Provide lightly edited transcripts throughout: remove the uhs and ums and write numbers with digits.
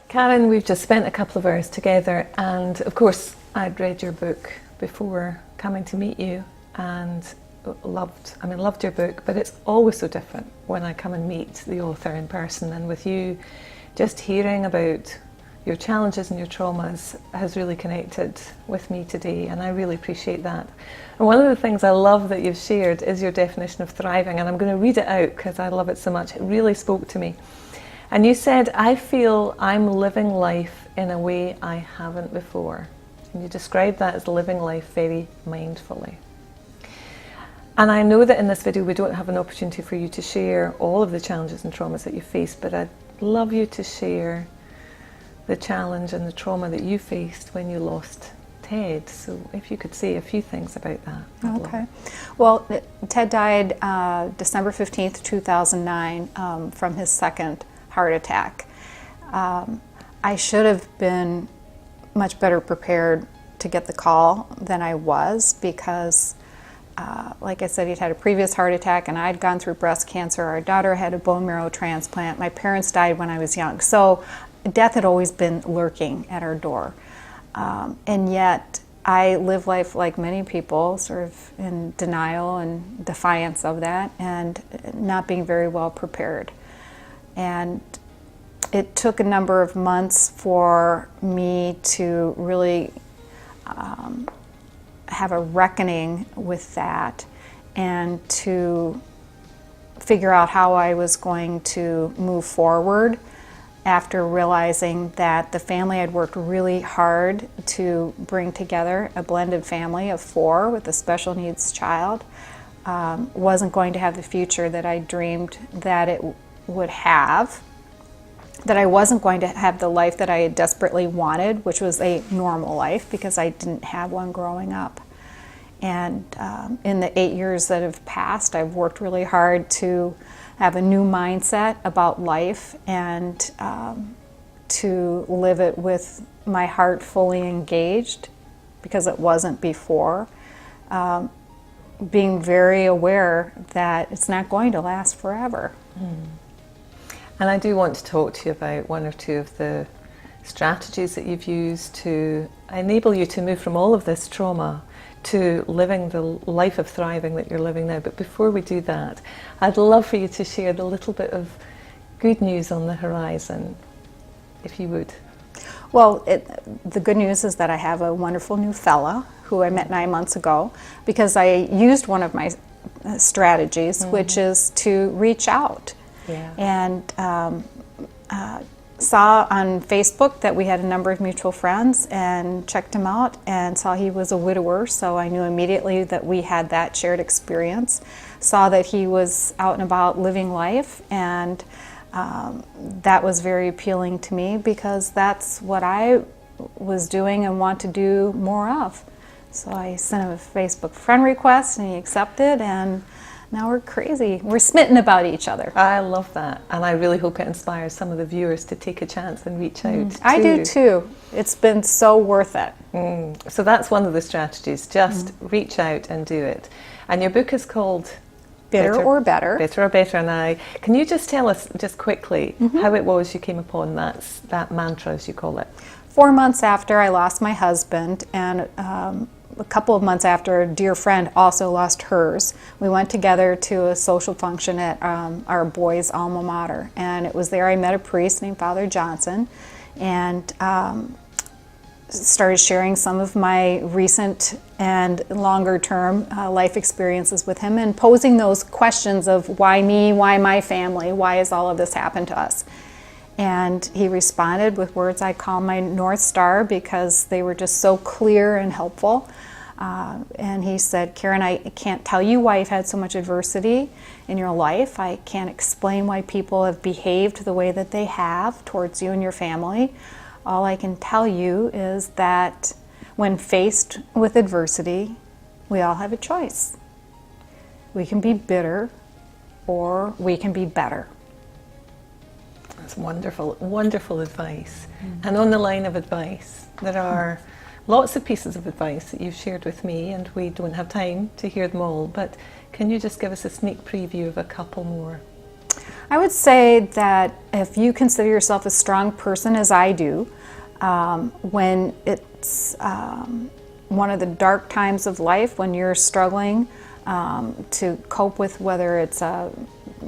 Caryn, we've just spent a couple of hours together, and of course I'd read your book before coming to meet you and loved your book, but it's always so different when I come and meet the author in person, and with you, just hearing about your challenges and your traumas has really connected with me today, and I really appreciate that. And one of the things I love that you've shared is your definition of thriving, and I'm going to read it out because I love it so much. It really spoke to me. And you said, I feel I'm living life in a way I haven't before. And you described that as living life very mindfully. And I know that in this video we don't have an opportunity for you to share all of the challenges and traumas that you faced, but I'd love you to share the challenge and the trauma that you faced when you lost Ted. So if you could say a few things about that. Okay. Well, Ted died December 15th, 2009 from his second heart attack. I should have been much better prepared to get the call than I was because, like I said, he'd had a previous heart attack and I'd gone through breast cancer. Our daughter had a bone marrow transplant. My parents died when I was young. So death had always been lurking at our door. And yet I live life like many people, sort of in denial and defiance of that and not being very well prepared. And it took a number of months for me to really have a reckoning with that and to figure out how I was going to move forward after realizing that the family I'd worked really hard to bring together, a blended family of 4 with a special needs child, wasn't going to have the future that I dreamed that it would have, that I wasn't going to have the life that I had desperately wanted, which was a normal life because I didn't have one growing up. And in the 8 years that have passed, I've worked really hard to have a new mindset about life and to live it with my heart fully engaged because it wasn't before. Being very aware that it's not going to last forever. And I do want to talk to you about one or two of the strategies that you've used to enable you to move from all of this trauma to living the life of thriving that you're living now. But before we do that, I'd love for you to share the little bit of good news on the horizon, if you would. Well, the good news is that I have a wonderful new fella who I met 9 months ago because I used one of my strategies, which is to reach out. Yeah. And saw on Facebook that we had a number of mutual friends and checked him out and saw he was a widower, so I knew immediately that we had that shared experience. Saw that he was out and about living life, and that was very appealing to me because that's what I was doing and want to do more of. So I sent him a Facebook friend request and he accepted, and now we're crazy. We're smitten about each other. I love that, and I really hope it inspires some of the viewers to take a chance and reach out. I do too. It's been so worth it. So that's one of the strategies, just reach out and do it. And your book is called Bitter or Better. Bitter or Better. And can you just tell us just quickly how it was you came upon that mantra, as you call it? 4 months after I lost my husband, and a couple of months after a dear friend also lost hers, we went together to a social function at our boys' alma mater. And it was there I met a priest named Father Johnson and started sharing some of my recent and longer term life experiences with him and posing those questions of why me, why my family, why has all of this happened to us? And he responded with words I call my North Star because they were just so clear and helpful. And he said, Caryn, I can't tell you why you've had so much adversity in your life. I can't explain why people have behaved the way that they have towards you and your family. All I can tell you is that when faced with adversity, we all have a choice. We can be bitter or we can be better. That's wonderful, wonderful advice. And on the line of advice, there are lots of pieces of advice that you've shared with me, and we don't have time to hear them all, but can you just give us a sneak preview of a couple more? I would say that if you consider yourself a strong person, as I do, when it's one of the dark times of life, when you're struggling to cope with whether it's a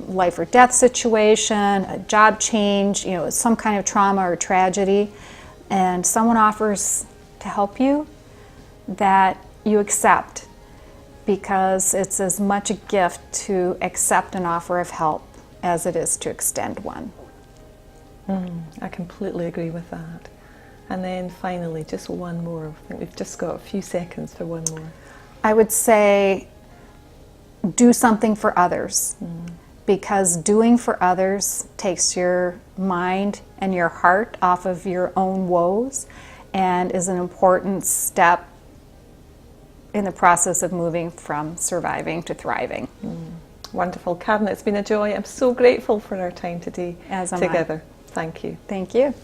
life or death situation, a job change, some kind of trauma or tragedy, and someone offers to help you, that you accept, because it's as much a gift to accept an offer of help as it is to extend one. I completely agree with that. And then finally, just one more. I think we've just got a few seconds for one more. I would say do something for others, because doing for others takes your mind and your heart off of your own woes and is an important step in the process of moving from surviving to thriving. Wonderful. Caryn, it's been a joy. I'm so grateful for our time today As am together. Thank you. Thank you.